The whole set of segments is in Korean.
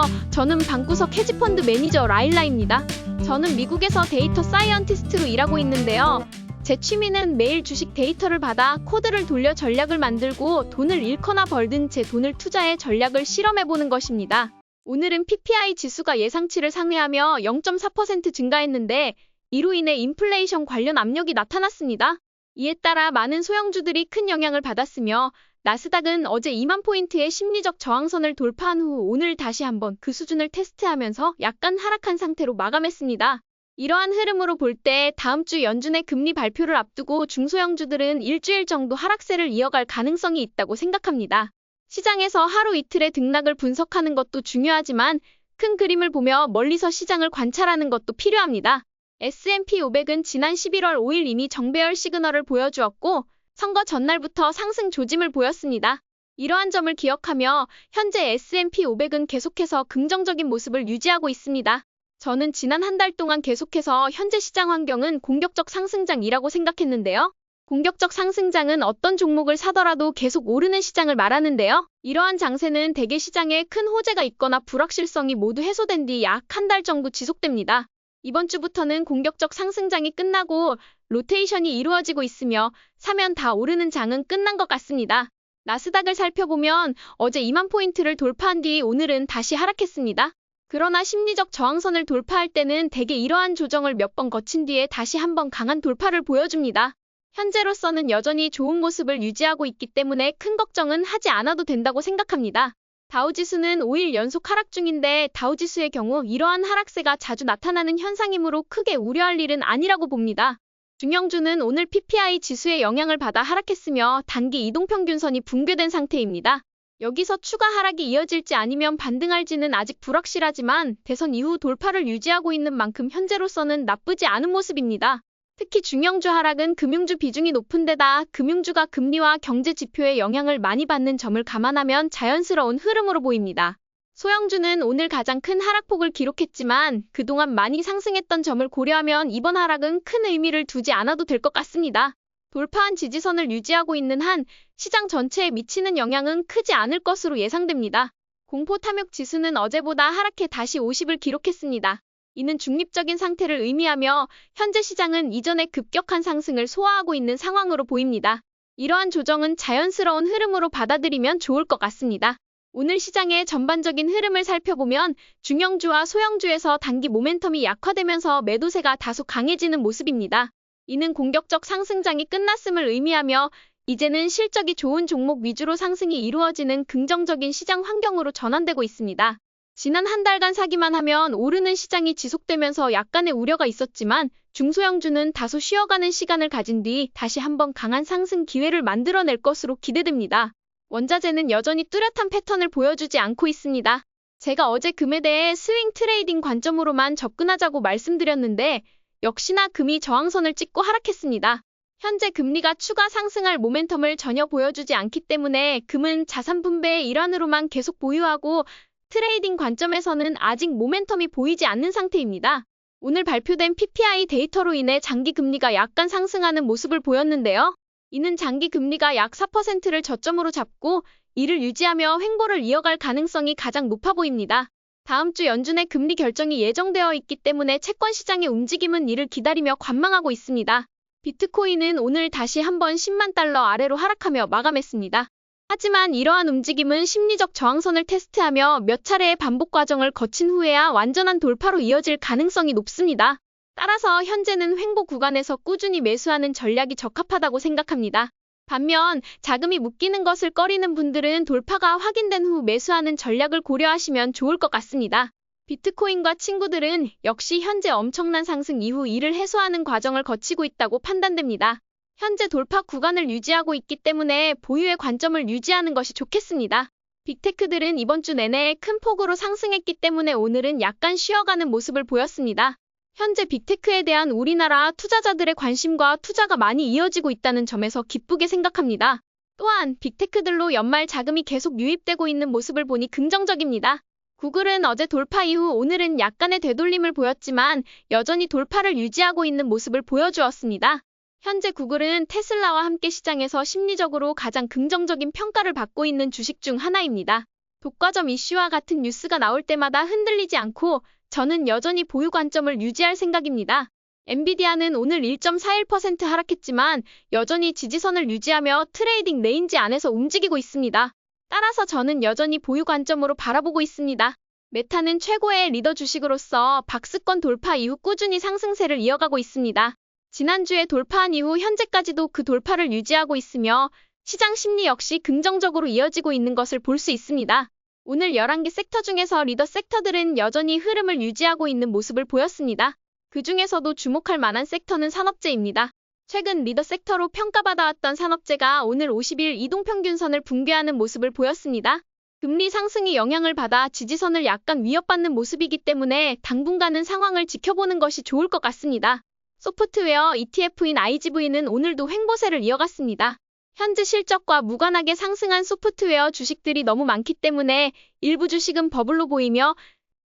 안녕하세요. 저는 방구석 헤지펀드 매니저 라일라입니다. 저는 미국에서 데이터 사이언티스트로 일하고 있는데요. 제 취미는 매일 주식 데이터를 받아 코드를 돌려 전략을 만들고 돈을 잃거나 벌든 제 돈을 투자해 전략을 실험해보는 것입니다. 오늘은 PPI 지수가 예상치를 상회하며 0.4% 증가했는데 이로 인해 인플레이션 관련 압력이 나타났습니다. 이에 따라 많은 소형주들이 큰 영향을 받았으며 나스닥은 어제 2만 포인트의 심리적 저항선을 돌파한 후 오늘 다시 한번 그 수준을 테스트하면서 약간 하락한 상태로 마감했습니다. 이러한 흐름으로 볼 때 다음 주 연준의 금리 발표를 앞두고 중소형주들은 일주일 정도 하락세를 이어갈 가능성이 있다고 생각합니다. 시장에서 하루 이틀의 등락을 분석하는 것도 중요하지만 큰 그림을 보며 멀리서 시장을 관찰하는 것도 필요합니다. S&P 500은 지난 11월 5일 이미 정배열 시그널을 보여주었고 선거 전날부터 상승 조짐을 보였습니다. 이러한 점을 기억하며 현재 S&P 500은 계속해서 긍정적인 모습을 유지하고 있습니다. 저는 지난 한 달 동안 계속해서 현재 시장 환경은 공격적 상승장이라고 생각했는데요. 공격적 상승장은 어떤 종목을 사더라도 계속 오르는 시장을 말하는데요. 이러한 장세는 대개 시장에 큰 호재가 있거나 불확실성이 모두 해소된 뒤 약 한 달 정도 지속됩니다. 이번 주부터는 공격적 상승장이 끝나고 로테이션이 이루어지고 있으며 사면 다 오르는 장은 끝난 것 같습니다. 나스닥을 살펴보면 어제 2만 포인트를 돌파한 뒤 오늘은 다시 하락했습니다. 그러나 심리적 저항선을 돌파할 때는 대개 이러한 조정을 몇 번 거친 뒤에 다시 한번 강한 돌파를 보여줍니다. 현재로서는 여전히 좋은 모습을 유지하고 있기 때문에 큰 걱정은 하지 않아도 된다고 생각합니다. 다우지수는 5일 연속 하락 중인데 다우지수의 경우 이러한 하락세가 자주 나타나는 현상이므로 크게 우려할 일은 아니라고 봅니다. 중형주는 오늘 PPI 지수의 영향을 받아 하락했으며 단기 이동평균선이 붕괴된 상태입니다. 여기서 추가 하락이 이어질지 아니면 반등할지는 아직 불확실하지만 대선 이후 돌파를 유지하고 있는 만큼 현재로서는 나쁘지 않은 모습입니다. 특히 중형주 하락은 금융주 비중이 높은 데다 금융주가 금리와 경제 지표의 영향을 많이 받는 점을 감안하면 자연스러운 흐름으로 보입니다. 소형주는 오늘 가장 큰 하락폭을 기록했지만 그동안 많이 상승했던 점을 고려하면 이번 하락은 큰 의미를 두지 않아도 될 것 같습니다. 돌파한 지지선을 유지하고 있는 한 시장 전체에 미치는 영향은 크지 않을 것으로 예상됩니다. 공포 탐욕 지수는 어제보다 하락해 다시 50을 기록했습니다. 이는 중립적인 상태를 의미하며 현재 시장은 이전의 급격한 상승을 소화하고 있는 상황으로 보입니다. 이러한 조정은 자연스러운 흐름으로 받아들이면 좋을 것 같습니다. 오늘 시장의 전반적인 흐름을 살펴보면 중형주와 소형주에서 단기 모멘텀이 약화되면서 매도세가 다소 강해지는 모습입니다. 이는 공격적 상승장이 끝났음을 의미하며 이제는 실적이 좋은 종목 위주로 상승이 이루어지는 긍정적인 시장 환경으로 전환되고 있습니다. 지난 한 달간 사기만 하면 오르는 시장이 지속되면서 약간의 우려가 있었지만 중소형주는 다소 쉬어가는 시간을 가진 뒤 다시 한번 강한 상승 기회를 만들어낼 것으로 기대됩니다. 원자재는 여전히 뚜렷한 패턴을 보여주지 않고 있습니다. 제가 어제 금에 대해 스윙 트레이딩 관점으로만 접근하자고 말씀드렸는데 역시나 금이 저항선을 찍고 하락했습니다. 현재 금리가 추가 상승할 모멘텀을 전혀 보여주지 않기 때문에 금은 자산 분배의 일환으로만 계속 보유하고 트레이딩 관점에서는 아직 모멘텀이 보이지 않는 상태입니다. 오늘 발표된 PPI 데이터로 인해 장기 금리가 약간 상승하는 모습을 보였는데요. 이는 장기 금리가 약 4%를 저점으로 잡고 이를 유지하며 횡보를 이어갈 가능성이 가장 높아 보입니다. 다음 주 연준의 금리 결정이 예정되어 있기 때문에 채권 시장의 움직임은 이를 기다리며 관망하고 있습니다. 비트코인은 오늘 다시 한번 10만 달러 아래로 하락하며 마감했습니다. 하지만 이러한 움직임은 심리적 저항선을 테스트하며 몇 차례의 반복 과정을 거친 후에야 완전한 돌파로 이어질 가능성이 높습니다. 따라서 현재는 횡보 구간에서 꾸준히 매수하는 전략이 적합하다고 생각합니다. 반면 자금이 묶이는 것을 꺼리는 분들은 돌파가 확인된 후 매수하는 전략을 고려하시면 좋을 것 같습니다. 비트코인과 친구들은 역시 현재 엄청난 상승 이후 이를 해소하는 과정을 거치고 있다고 판단됩니다. 현재 돌파 구간을 유지하고 있기 때문에 보유의 관점을 유지하는 것이 좋겠습니다. 빅테크들은 이번 주 내내 큰 폭으로 상승했기 때문에 오늘은 약간 쉬어가는 모습을 보였습니다. 현재 빅테크에 대한 우리나라 투자자들의 관심과 투자가 많이 이어지고 있다는 점에서 기쁘게 생각합니다. 또한 빅테크들로 연말 자금이 계속 유입되고 있는 모습을 보니 긍정적입니다. 구글은 어제 돌파 이후 오늘은 약간의 되돌림을 보였지만 여전히 돌파를 유지하고 있는 모습을 보여주었습니다. 현재 구글은 테슬라와 함께 시장에서 심리적으로 가장 긍정적인 평가를 받고 있는 주식 중 하나입니다. 독과점 이슈와 같은 뉴스가 나올 때마다 흔들리지 않고 저는 여전히 보유 관점을 유지할 생각입니다. 엔비디아는 오늘 1.41% 하락했지만 여전히 지지선을 유지하며 트레이딩 레인지 안에서 움직이고 있습니다. 따라서 저는 여전히 보유 관점으로 바라보고 있습니다. 메타는 최고의 리더 주식으로서 박스권 돌파 이후 꾸준히 상승세를 이어가고 있습니다. 지난주에 돌파한 이후 현재까지도 그 돌파를 유지하고 있으며 시장 심리 역시 긍정적으로 이어지고 있는 것을 볼 수 있습니다. 오늘 11개 섹터 중에서 리더 섹터들은 여전히 흐름을 유지하고 있는 모습을 보였습니다. 그 중에서도 주목할 만한 섹터는 산업재입니다. 최근 리더 섹터로 평가받아왔던 산업재가 오늘 50일 이동평균선을 붕괴하는 모습을 보였습니다. 금리 상승이 영향을 받아 지지선을 약간 위협받는 모습이기 때문에 당분간은 상황을 지켜보는 것이 좋을 것 같습니다. 소프트웨어 ETF인 IGV는 오늘도 횡보세를 이어갔습니다. 현재 실적과 무관하게 상승한 소프트웨어 주식들이 너무 많기 때문에 일부 주식은 버블로 보이며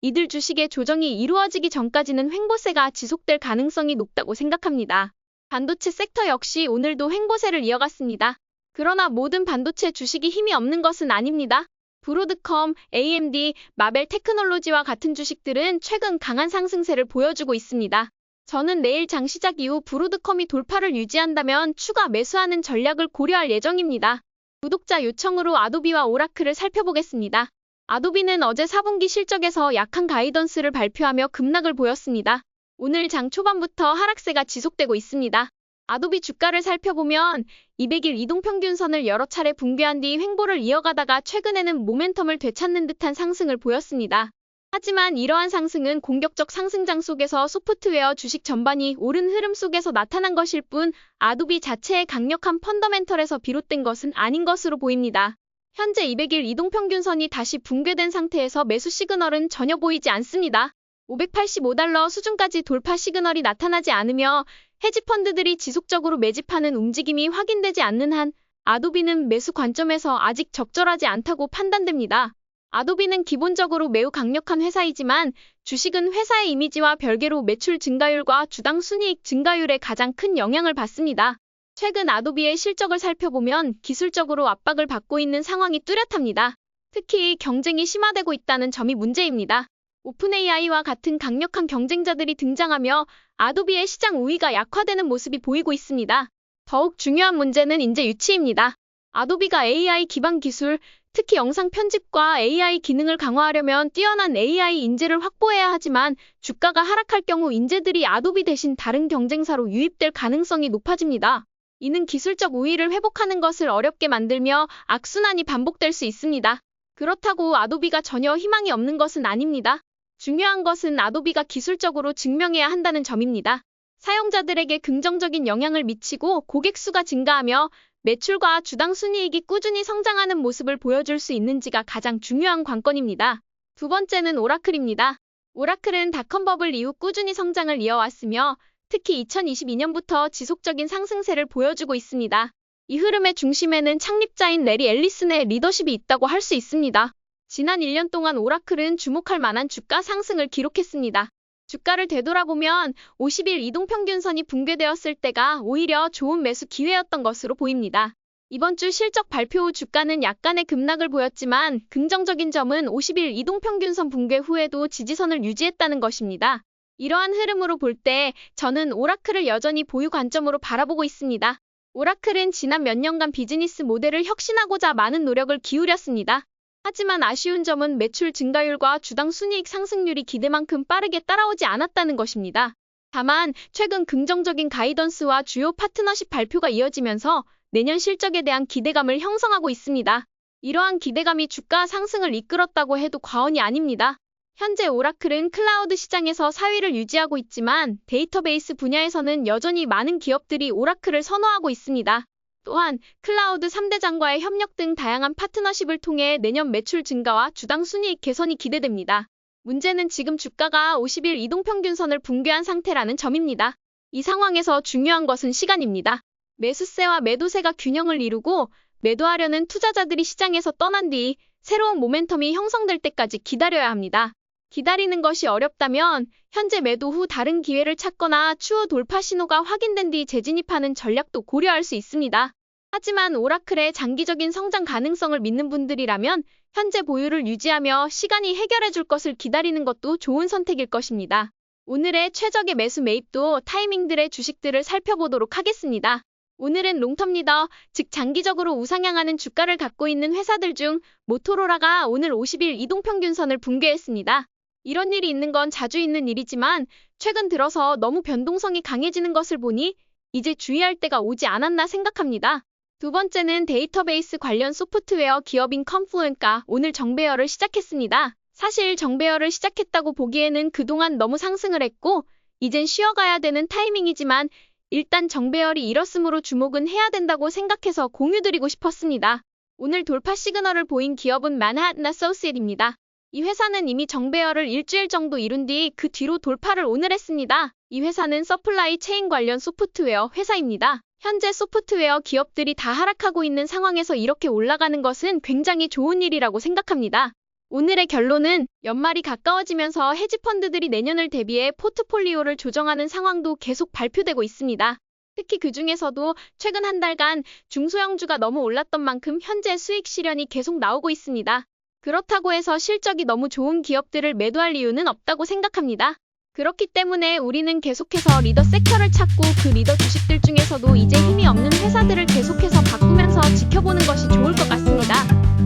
이들 주식의 조정이 이루어지기 전까지는 횡보세가 지속될 가능성이 높다고 생각합니다. 반도체 섹터 역시 오늘도 횡보세를 이어갔습니다. 그러나 모든 반도체 주식이 힘이 없는 것은 아닙니다. 브로드컴, AMD, 마벨 테크놀로지와 같은 주식들은 최근 강한 상승세를 보여주고 있습니다. 저는 내일 장 시작 이후 브로드컴이 돌파를 유지한다면 추가 매수하는 전략을 고려할 예정입니다. 구독자 요청으로 아도비와 오라클을 살펴보겠습니다. 아도비는 어제 4분기 실적에서 약한 가이던스를 발표하며 급락을 보였습니다. 오늘 장 초반부터 하락세가 지속되고 있습니다. 아도비 주가를 살펴보면 200일 이동평균선을 여러 차례 붕괴한 뒤 횡보를 이어가다가 최근에는 모멘텀을 되찾는 듯한 상승을 보였습니다. 하지만 이러한 상승은 공격적 상승장 속에서 소프트웨어 주식 전반이 옳은 흐름 속에서 나타난 것일 뿐 아도비 자체의 강력한 펀더멘털에서 비롯된 것은 아닌 것으로 보입니다. 현재 200일 이동평균선이 다시 붕괴된 상태에서 매수 시그널은 전혀 보이지 않습니다. 585달러 수준까지 돌파 시그널이 나타나지 않으며 헤지펀드들이 지속적으로 매집하는 움직임이 확인되지 않는 한 아도비는 매수 관점에서 아직 적절하지 않다고 판단됩니다. 아도비는 기본적으로 매우 강력한 회사이지만 주식은 회사의 이미지와 별개로 매출 증가율과 주당 순이익 증가율에 가장 큰 영향을 받습니다. 최근 아도비의 실적을 살펴보면 기술적으로 압박을 받고 있는 상황이 뚜렷합니다. 특히 경쟁이 심화되고 있다는 점이 문제입니다. 오픈AI와 같은 강력한 경쟁자들이 등장하며 아도비의 시장 우위가 약화되는 모습이 보이고 있습니다. 더욱 중요한 문제는 인재 유치입니다. 아도비가 AI 기반 기술, 특히 영상 편집과 AI 기능을 강화하려면 뛰어난 AI 인재를 확보해야 하지만 주가가 하락할 경우 인재들이 아도비 대신 다른 경쟁사로 유입될 가능성이 높아집니다. 이는 기술적 우위를 회복하는 것을 어렵게 만들며 악순환이 반복될 수 있습니다. 그렇다고 아도비가 전혀 희망이 없는 것은 아닙니다. 중요한 것은 아도비가 기술적으로 증명해야 한다는 점입니다. 사용자들에게 긍정적인 영향을 미치고 고객 수가 증가하며 매출과 주당 순이익이 꾸준히 성장하는 모습을 보여줄 수 있는지가 가장 중요한 관건입니다. 두 번째는 오라클입니다. 오라클은 닷컴 버블 이후 꾸준히 성장을 이어왔으며 특히 2022년부터 지속적인 상승세를 보여주고 있습니다. 이 흐름의 중심에는 창립자인 레리 앨리슨의 리더십이 있다고 할 수 있습니다. 지난 1년 동안 오라클은 주목할 만한 주가 상승을 기록했습니다. 주가를 되돌아보면 50일 이동평균선이 붕괴되었을 때가 오히려 좋은 매수 기회였던 것으로 보입니다. 이번 주 실적 발표 후 주가는 약간의 급락을 보였지만 긍정적인 점은 50일 이동평균선 붕괴 후에도 지지선을 유지했다는 것입니다. 이러한 흐름으로 볼 때 저는 오라클을 여전히 보유 관점으로 바라보고 있습니다. 오라클은 지난 몇 년간 비즈니스 모델을 혁신하고자 많은 노력을 기울였습니다. 하지만 아쉬운 점은 매출 증가율과 주당 순이익 상승률이 기대만큼 빠르게 따라오지 않았다는 것입니다. 다만 최근 긍정적인 가이던스와 주요 파트너십 발표가 이어지면서 내년 실적에 대한 기대감을 형성하고 있습니다. 이러한 기대감이 주가 상승을 이끌었다고 해도 과언이 아닙니다. 현재 오라클은 클라우드 시장에서 4위를 유지하고 있지만 데이터베이스 분야에서는 여전히 많은 기업들이 오라클을 선호하고 있습니다. 또한 클라우드 3대장과의 협력 등 다양한 파트너십을 통해 내년 매출 증가와 주당 순이익 개선이 기대됩니다. 문제는 지금 주가가 50일 이동평균선을 붕괴한 상태라는 점입니다. 이 상황에서 중요한 것은 시간입니다. 매수세와 매도세가 균형을 이루고 매도하려는 투자자들이 시장에서 떠난 뒤 새로운 모멘텀이 형성될 때까지 기다려야 합니다. 기다리는 것이 어렵다면 현재 매도 후 다른 기회를 찾거나 추후 돌파 신호가 확인된 뒤 재진입하는 전략도 고려할 수 있습니다. 하지만 오라클의 장기적인 성장 가능성을 믿는 분들이라면 현재 보유를 유지하며 시간이 해결해 줄 것을 기다리는 것도 좋은 선택일 것입니다. 오늘의 최적의 매수 매입도 타이밍들의 주식들을 살펴보도록 하겠습니다. 오늘은 롱텀 리더, 즉 장기적으로 우상향하는 주가를 갖고 있는 회사들 중 모토로라가 오늘 50일 이동평균선을 붕괴했습니다. 이런 일이 있는 건 자주 있는 일이지만 최근 들어서 너무 변동성이 강해지는 것을 보니 이제 주의할 때가 오지 않았나 생각합니다. 두 번째는 데이터베이스 관련 소프트웨어 기업인 컴플루엔트가 오늘 정배열을 시작했습니다. 사실 정배열을 시작했다고 보기에는 그동안 너무 상승을 했고 이젠 쉬어가야 되는 타이밍이지만 일단 정배열이 일었으므로 주목은 해야 된다고 생각해서 공유드리고 싶었습니다. 오늘 돌파 시그널을 보인 기업은 맨하튼 어소시에이트입니다. 이 회사는 이미 정배열을 일주일 정도 이룬 뒤 그 뒤로 돌파를 오늘 했습니다. 이 회사는 서플라이 체인 관련 소프트웨어 회사입니다. 현재 소프트웨어 기업들이 다 하락하고 있는 상황에서 이렇게 올라가는 것은 굉장히 좋은 일이라고 생각합니다. 오늘의 결론은 연말이 가까워지면서 헤지펀드들이 내년을 대비해 포트폴리오를 조정하는 상황도 계속 발표되고 있습니다. 특히 그 중에서도 최근 한 달간 중소형주가 너무 올랐던 만큼 현재 수익 실현이 계속 나오고 있습니다. 그렇다고 해서 실적이 너무 좋은 기업들을 매도할 이유는 없다고 생각합니다. 그렇기 때문에 우리는 계속해서 리더 섹터를 찾고 그 리더 주식들 중에서도 이제 힘이 없는 회사들을 계속해서 바꾸면서 지켜보는 것이 좋을 것 같습니다.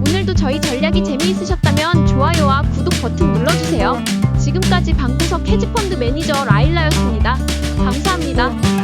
오늘도 저희 전략이 재미있으셨다면 좋아요와 구독 버튼 눌러주세요. 지금까지 방구석 헤지펀드 매니저 라일라였습니다. 감사합니다.